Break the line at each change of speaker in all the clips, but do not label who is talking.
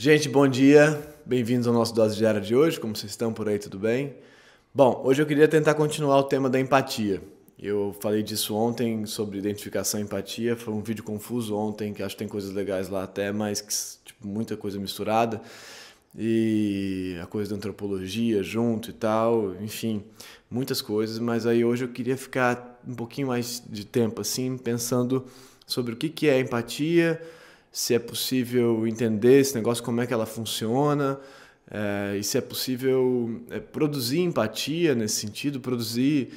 Gente, bom dia, bem-vindos ao nosso Dose Diária de hoje, como vocês estão por aí, tudo bem? Bom, hoje eu queria tentar continuar o tema da empatia. Eu falei disso ontem, sobre identificação e empatia, foi um vídeo confuso ontem, que acho que tem coisas legais lá até, mas tipo, muita coisa misturada, e a coisa da antropologia junto e tal, enfim, muitas coisas, mas aí hoje eu queria ficar um pouquinho mais de tempo assim, pensando sobre o que é empatia, se é possível entender esse negócio, como é que ela funciona, e se é possível produzir empatia nesse sentido, produzir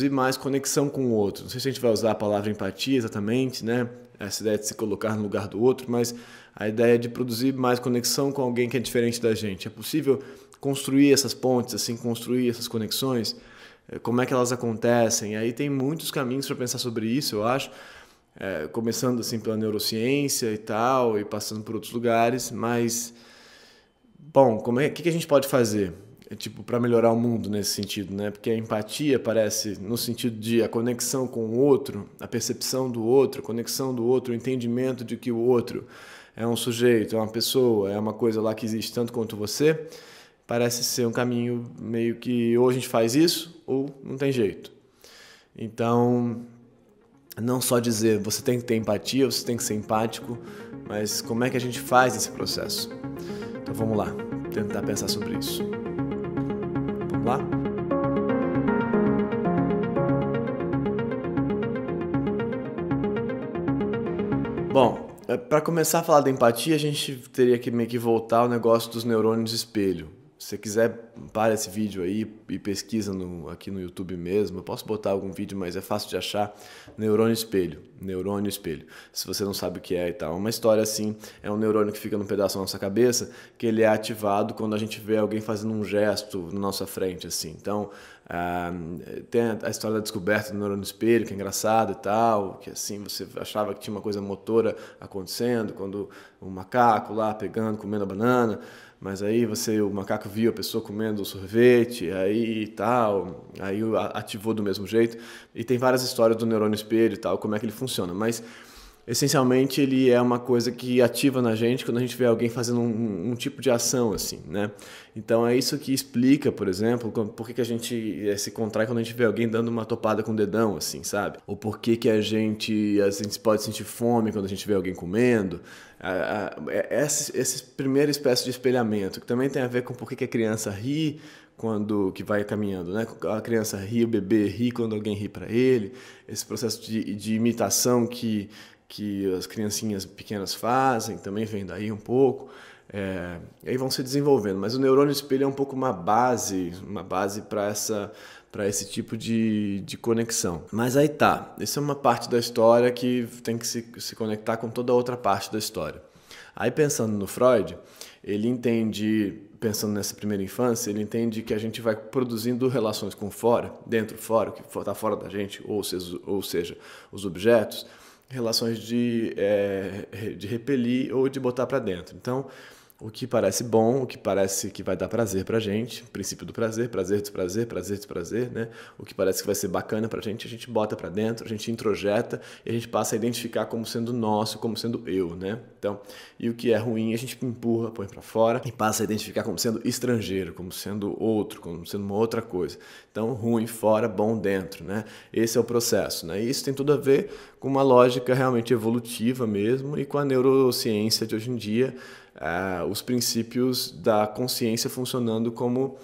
mais conexão com o outro. Não sei se a gente vai usar a palavra empatia exatamente, né? Essa ideia de se colocar no lugar do outro, mas a ideia de produzir mais conexão com alguém que é diferente da gente. É possível construir essas pontes, assim, construir essas conexões? Como é que elas acontecem? Aí tem muitos caminhos para pensar sobre isso, eu acho. Começando assim pela neurociência e tal, e passando por outros lugares, mas, bom, que a gente pode fazer? Tipo, para melhorar o mundo nesse sentido, né? Porque a empatia parece no sentido de a conexão com o outro, a percepção do outro, a conexão do outro, o entendimento de que o outro é um sujeito, é uma pessoa, é uma coisa lá que existe tanto quanto você, parece ser um caminho meio que ou a gente faz isso ou não tem jeito. Então, não só dizer você tem que ter empatia, você tem que ser empático, mas como é que a gente faz esse processo? Então vamos lá, tentar pensar sobre isso. Vamos lá? Bom, para começar a falar da empatia, a gente teria que meio que voltar ao negócio dos neurônios de espelho. Se você quiser, para esse vídeo aí e pesquisa aqui no YouTube mesmo. Eu posso botar algum vídeo, mas é fácil de achar. Neurônio espelho. Neurônio espelho. Se você não sabe o que é e tal. Uma história assim, é um neurônio que fica num pedaço da nossa cabeça, que ele é ativado quando a gente vê alguém fazendo um gesto na nossa frente, assim. Então, tem a história da descoberta do neurônio espelho, que é engraçado e tal, que assim, você achava que tinha uma coisa motora acontecendo, quando o macaco lá pegando, comendo a banana, mas aí o macaco viu a pessoa comendo o sorvete, aí e tal, aí ativou do mesmo jeito. E tem várias histórias do neurônio espelho e tal, como é que ele funciona. Mas, essencialmente, ele é uma coisa que ativa na gente quando a gente vê alguém fazendo um tipo de ação, assim, né? Então, é isso que explica, por exemplo, por que a gente se contrai quando a gente vê alguém dando uma topada com o dedão, assim, sabe? Ou por que a gente pode sentir fome quando a gente vê alguém comendo. Essa primeira espécie de espelhamento, que também tem a ver com por que a criança ri quando que vai caminhando, né? A criança ri, o bebê ri quando alguém ri para ele. Esse processo de imitação que as criancinhas pequenas fazem, também vem daí um pouco. E aí vão se desenvolvendo. Mas o neurônio espelho é um pouco uma base para esse tipo de conexão. Mas aí tá, essa é uma parte da história que tem que se conectar com toda a outra parte da história. Aí pensando no Freud, ele entende, pensando nessa primeira infância, ele entende que a gente vai produzindo relações com fora, dentro, fora, o que está fora da gente, ou seja, os objetos, relações de repelir ou de botar para dentro. Então, o que parece bom, o que parece que vai dar prazer pra gente, princípio do prazer, prazer, desprazer, prazer, desprazer, né? O que parece que vai ser bacana pra gente, a gente bota pra dentro, a gente introjeta e a gente passa a identificar como sendo nosso, como sendo eu, né? Então, e o que é ruim, a gente empurra, põe pra fora e passa a identificar como sendo estrangeiro, como sendo outro, como sendo uma outra coisa. Então, ruim fora, bom dentro, né? Esse é o processo, né? E isso tem tudo a ver com uma lógica realmente evolutiva mesmo e com a neurociência de hoje em dia, os princípios da consciência funcionando como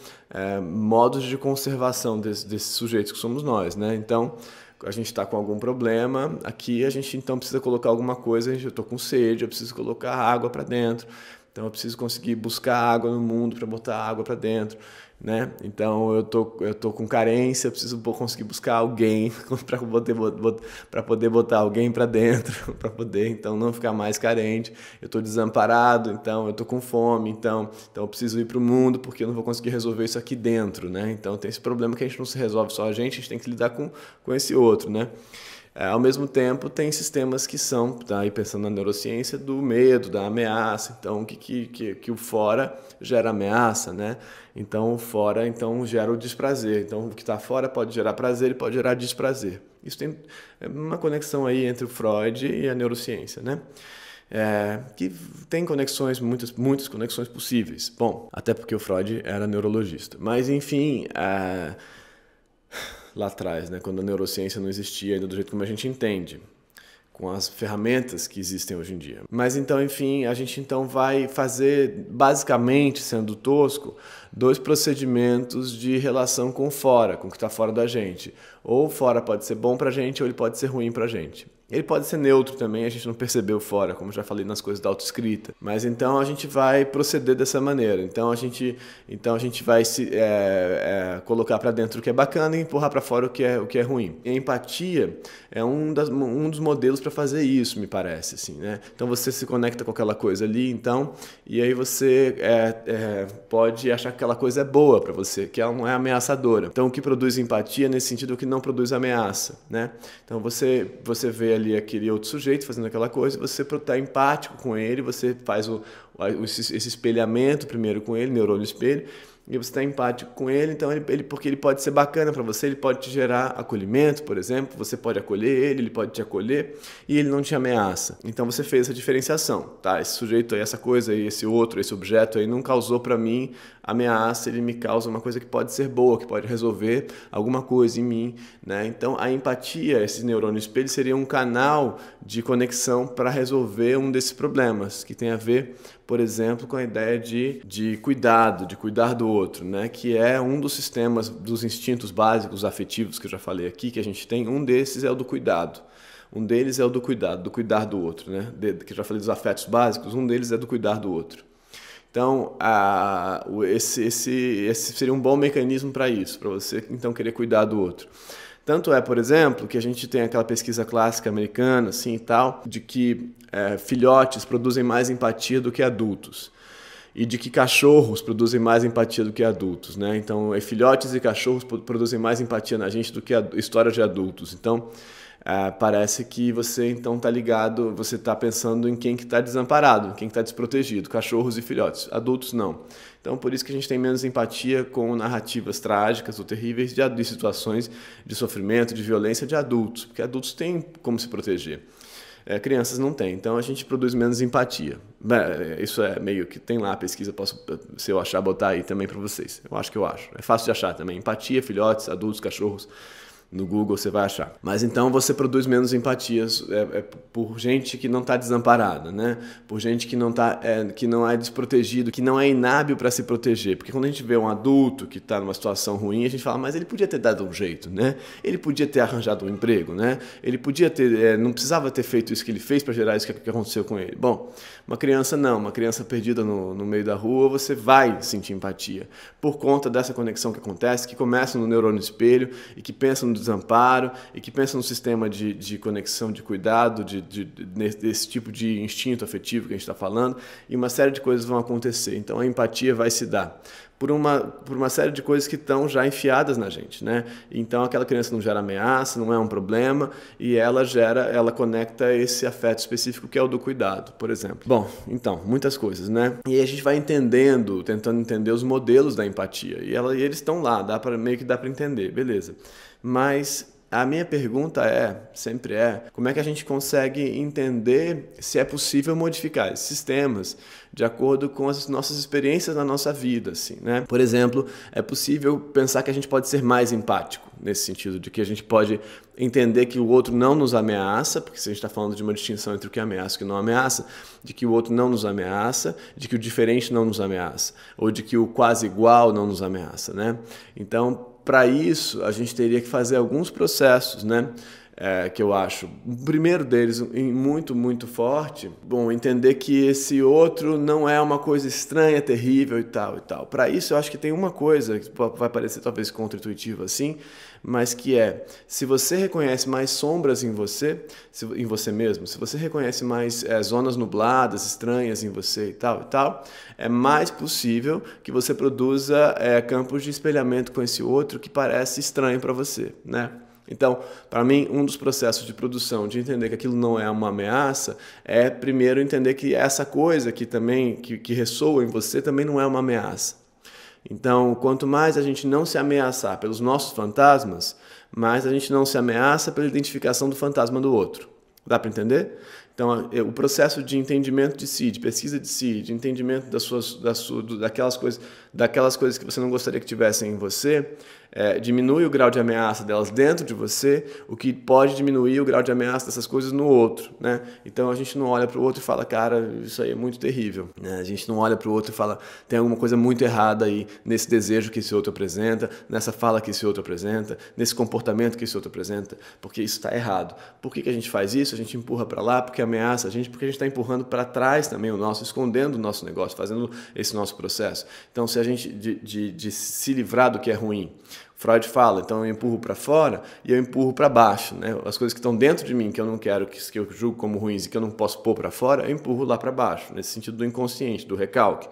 modos de conservação desses sujeitos que somos nós, né? Então, a gente está com algum problema, aqui a gente então precisa colocar alguma coisa, eu estou com sede, eu preciso colocar água para dentro, então eu preciso conseguir buscar água no mundo para botar água para dentro, né? Então eu tô com carência, eu preciso conseguir buscar alguém para poder botar alguém para dentro, para poder então não ficar mais carente. Eu estou desamparado, então eu estou com fome, então eu preciso ir para o mundo porque eu não vou conseguir resolver isso aqui dentro, né? Então tem esse problema que a gente não se resolve só a gente tem que lidar com esse outro, né? Ao mesmo tempo, tem sistemas que são, tá aí pensando na neurociência, do medo, da ameaça. Então, que o fora gera ameaça, né? Então, o fora gera o desprazer. Então, o que está fora pode gerar prazer e pode gerar desprazer. Isso tem uma conexão aí entre o Freud e a neurociência, né? que tem conexões, muitas conexões possíveis. Bom, até porque o Freud era neurologista. Mas, enfim, lá atrás, né, quando a neurociência não existia ainda do jeito como a gente entende, com as ferramentas que existem hoje em dia. Mas então, enfim, a gente então vai fazer, basicamente, sendo tosco, 2 procedimentos de relação com fora, com o que está fora da gente. Ou fora pode ser bom pra gente, ou ele pode ser ruim pra gente. Ele pode ser neutro também, a gente não percebeu fora, como já falei nas coisas da autoescrita. Mas então a gente vai proceder dessa maneira. Então a gente vai colocar para dentro o que é bacana e empurrar para fora o que é ruim. E a empatia é um dos modelos para fazer isso, me parece, assim, né? Então você se conecta com aquela coisa ali, então, e aí você pode achar que aquela coisa é boa para você, que ela não é ameaçadora. Então o que produz empatia nesse sentido é o que não produz ameaça, né? Então você vê ali aquele outro sujeito fazendo aquela coisa, você está empático com ele, você faz esse espelhamento primeiro com ele, neurônio espelho, e você está empático com ele, então porque ele pode ser bacana para você, ele pode te gerar acolhimento, por exemplo, você pode acolher ele pode te acolher, e ele não te ameaça. Então você fez essa diferenciação, tá? Esse sujeito aí, essa coisa aí, esse outro, esse objeto aí não causou para mim ameaça, ele me causa uma coisa que pode ser boa, que pode resolver alguma coisa em mim, né? Então a empatia, esse neurônio espelho, seria um canal de conexão para resolver um desses problemas, que tem a ver, por exemplo, com a ideia de cuidado, de cuidar do outro, né? Que é um dos sistemas, dos instintos básicos afetivos que eu já falei aqui, que a gente tem. Um desses é o do cuidado. Um deles é o do cuidar do outro, né? Que eu já falei dos afetos básicos, um deles é do cuidar do outro. Então, esse seria um bom mecanismo para isso, para você então querer cuidar do outro. Tanto é, por exemplo, que a gente tem aquela pesquisa clássica americana, assim e tal, de que filhotes produzem mais empatia do que adultos. E de que cachorros produzem mais empatia do que adultos, né? Então, filhotes e cachorros produzem mais empatia na gente do que a história de adultos. Então, parece que você então está ligado, você está pensando em quem que está desamparado, em quem está desprotegido, cachorros e filhotes, adultos não. Então por isso que a gente tem menos empatia com narrativas trágicas ou terríveis de situações de sofrimento, de violência de adultos, porque adultos têm como se proteger. Crianças não têm, então a gente produz menos empatia. Isso é meio que tem lá a pesquisa, posso, se eu achar, botar aí também para vocês. Eu acho. É fácil de achar também. Empatia, filhotes, adultos, cachorros. No Google você vai achar. Mas então você produz menos empatias por gente que não está desamparada, né? Por gente que não é desprotegido, que não é inábil para se proteger. Porque quando a gente vê um adulto que está numa situação ruim, a gente fala, mas ele podia ter dado um jeito, né? Ele podia ter arranjado um emprego, né? Ele podia ter, não precisava ter feito isso que ele fez para gerar isso que aconteceu com ele. Bom, uma criança não, uma criança perdida no meio da rua, você vai sentir empatia. Por conta dessa conexão que acontece, que começa no neurônio espelho e que pensa no desamparo e que pensa no sistema de conexão, de cuidado, desse tipo de instinto afetivo que a gente está falando, e uma série de coisas vão acontecer. Então a empatia vai se dar por uma série de coisas que estão já enfiadas na gente, né? Então aquela criança não gera ameaça, não é um problema, e ela conecta esse afeto específico que é o do cuidado, por exemplo. Bom, então, muitas coisas, né? E aí a gente vai tentando entender os modelos da empatia, e eles estão lá, meio que dá para entender, beleza. Mas a minha pergunta sempre como é que a gente consegue entender se é possível modificar esses sistemas de acordo com as nossas experiências na nossa vida, assim, né? Por exemplo, é possível pensar que a gente pode ser mais empático, nesse sentido de que a gente pode entender que o outro não nos ameaça, porque se a gente está falando de uma distinção entre o que ameaça e o que não ameaça, de que o outro não nos ameaça, de que o diferente não nos ameaça, ou de que o quase igual não nos ameaça, né? Então, para isso, a gente teria que fazer alguns processos, né? Que eu acho. O primeiro deles, muito, muito forte, entender que esse outro não é uma coisa estranha, terrível e tal e tal. Para isso, eu acho que tem uma coisa que vai parecer talvez contra-intuitiva assim, mas que se você reconhece mais sombras em você mesmo, se você reconhece mais zonas nubladas, estranhas em você e tal, é mais possível que você produza campos de espelhamento com esse outro que parece estranho para você, né? Então, para mim, um dos processos de produção, de entender que aquilo não é uma ameaça, é primeiro entender que essa coisa que ressoa em você também não é uma ameaça. Então, quanto mais a gente não se ameaçar pelos nossos fantasmas, mais a gente não se ameaça pela identificação do fantasma do outro. Dá para entender? Então, o processo de entendimento de si, de pesquisa de si, de entendimento daquelas coisas que você não gostaria que tivessem em você, diminui o grau de ameaça delas dentro de você, o que pode diminuir o grau de ameaça dessas coisas no outro, né? Então a gente não olha para o outro e fala, cara, isso aí é muito terrível, né? A gente não olha para o outro e fala, tem alguma coisa muito errada aí nesse desejo que esse outro apresenta, nessa fala que esse outro apresenta, nesse comportamento que esse outro apresenta, porque isso está errado. Por que a gente faz isso? A gente empurra para lá porque ameaça a gente, porque a gente está empurrando para trás também o nosso, escondendo o nosso negócio, fazendo esse nosso processo. Então, se a gente de se livrar do que é ruim, Freud fala, então eu empurro para fora e eu empurro para baixo, né? As coisas que estão dentro de mim, que eu não quero, que eu julgo como ruins e que eu não posso pôr para fora, eu empurro lá para baixo, nesse sentido do inconsciente, do recalque.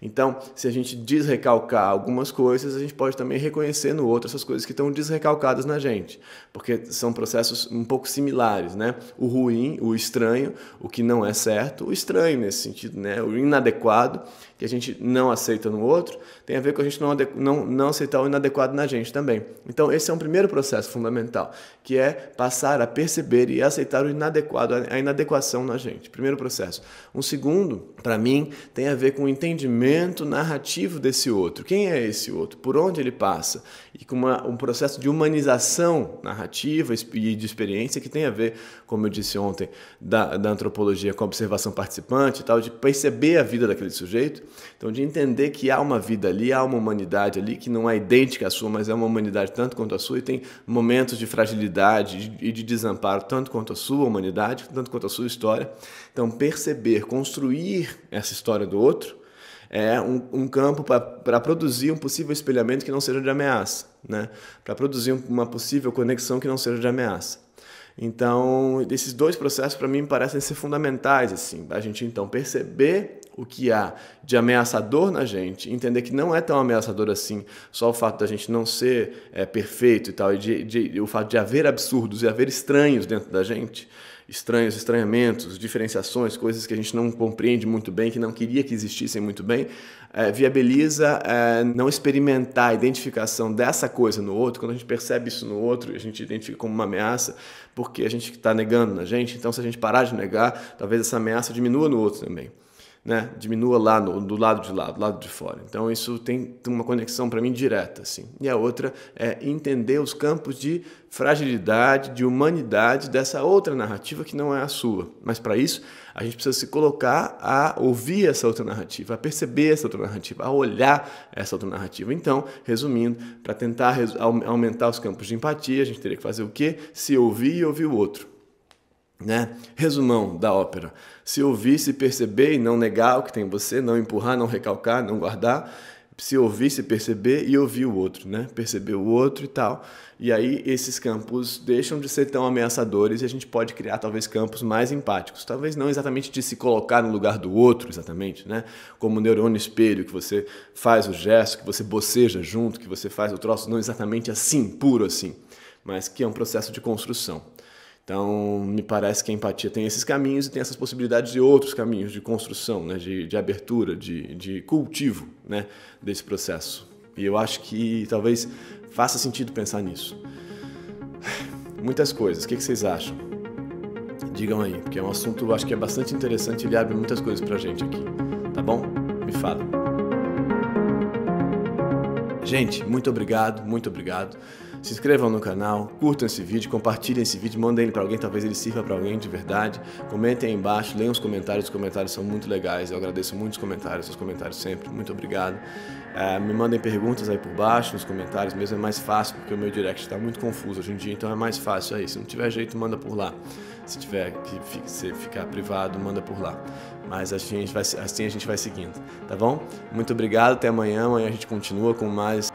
Então, se a gente desrecalcar algumas coisas, a gente pode também reconhecer no outro essas coisas que estão desrecalcadas na gente, porque são processos um pouco similares, né? O ruim, o estranho, o que não é certo, o estranho nesse sentido, né? O inadequado, que a gente não aceita no outro, tem a ver com a gente não aceitar o inadequado na gente também. Então, esse é um primeiro processo fundamental, que é passar a perceber e aceitar o inadequado, a inadequação na gente. Primeiro processo. Um segundo, para mim, tem a ver com o entendimento narrativo desse outro. Quem é esse outro? Por onde ele passa? E com um processo de humanização narrativa e de experiência que tem a ver, como eu disse ontem, da antropologia com a observação participante e tal, de perceber a vida daquele sujeito. Então, de entender que há uma vida ali, há uma humanidade ali que não é idêntica à sua, mas é uma humanidade tanto quanto a sua e tem momentos de fragilidade e de desamparo tanto quanto a sua humanidade, tanto quanto a sua história. Então, perceber, construir essa história do outro é um campo para produzir um possível espelhamento que não seja de ameaça, né? Para produzir uma possível conexão que não seja de ameaça. Então, esses dois processos para mim parecem ser fundamentais, assim, a gente então perceber o que há de ameaçador na gente, entender que não é tão ameaçador assim, só o fato da gente não ser perfeito e tal, e o fato de haver absurdos e haver estranhos dentro da gente, estranhos, estranhamentos, diferenciações, coisas que a gente não compreende muito bem, que não queria que existissem muito bem, viabiliza não experimentar a identificação dessa coisa no outro. Quando a gente percebe isso no outro, a gente identifica como uma ameaça, porque a gente está negando na gente. Então, se a gente parar de negar, talvez essa ameaça diminua no outro também, né? Diminua lá do lado de lá, do lado de fora. Então isso tem uma conexão para mim direta, assim. E a outra é entender os campos de fragilidade, de humanidade dessa outra narrativa que não é a sua. Mas para isso a gente precisa se colocar a ouvir essa outra narrativa, a perceber essa outra narrativa, a olhar essa outra narrativa. Então, resumindo, para tentar aumentar os campos de empatia, a gente teria que fazer o quê? Se ouvir e ouvir o outro. Né? Resumão da ópera: se ouvir, se perceber e não negar o que tem em você, não empurrar, não recalcar, não guardar. Se ouvir, se perceber e ouvir o outro, né? Perceber o outro e tal. E aí esses campos deixam de ser tão ameaçadores e a gente pode criar talvez campos mais empáticos. Talvez não exatamente de se colocar no lugar do outro, exatamente, né? Como o neurônio espelho, que você faz o gesto, que você boceja junto, que você faz o troço, não exatamente assim, puro assim, mas que é um processo de construção. Então, me parece que a empatia tem esses caminhos e tem essas possibilidades de outros caminhos de construção, né? de abertura, de cultivo, né? Desse processo. E eu acho que talvez faça sentido pensar nisso. Muitas coisas. O que vocês acham? Digam aí, porque é um assunto, eu acho que é bastante interessante e ele abre muitas coisas pra gente aqui. Tá bom? Me fala. Gente, muito obrigado, muito obrigado. Se inscrevam no canal, curtam esse vídeo, compartilhem esse vídeo, mandem ele para alguém, talvez ele sirva para alguém de verdade. Comentem aí embaixo, leiam os comentários são muito legais, eu agradeço muito os comentários sempre, muito obrigado. Me mandem perguntas aí por baixo, nos comentários mesmo, é mais fácil, porque o meu direct está muito confuso hoje em dia, então é mais fácil aí. Se não tiver jeito, manda por lá. Se tiver que ficar privado, manda por lá. Mas assim a gente vai seguindo, tá bom? Muito obrigado, até amanhã. Amanhã a gente continua com mais